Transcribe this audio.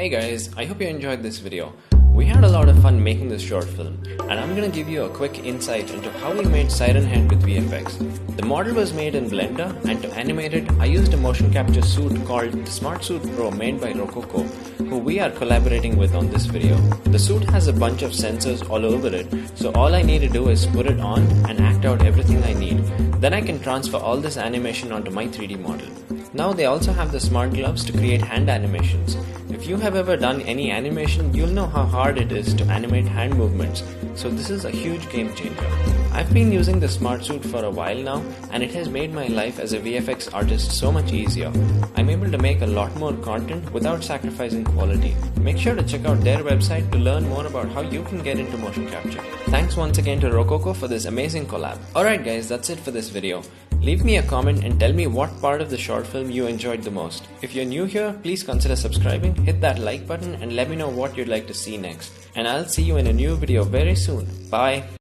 Hey guys, I hope you enjoyed this video. We had a lot of fun making this short film, and I'm gonna give you a quick insight into how we made Siren Head with VFX. The model was made in Blender, and to animate it, I used a motion capture suit called the Smart Suit Pro made by Rococo, who we are collaborating with on this video. The suit has a bunch of sensors all over it, so all I need to do is put it on and act out everything I need. Then I can transfer all this animation onto my 3D model. Now they also have the smart gloves to create hand animations. If you have ever done any animation, you'll know how hard it is to animate hand movements, so this is a huge game changer. I've been using the Smart Suit for a while now, and it has made my life as a VFX artist so much easier. I'm able to make a lot more content without sacrificing quality. Make sure to check out their website to learn more about how you can get into motion capture. Thanks once again to Rococo for this amazing collab. Alright guys, that's it for this video. Leave me a comment and tell me what part of the short film you enjoyed the most. If you're new here, please consider subscribing, hit that like button and let me know what you'd like to see next. And I'll see you in a new video very soon. Bye!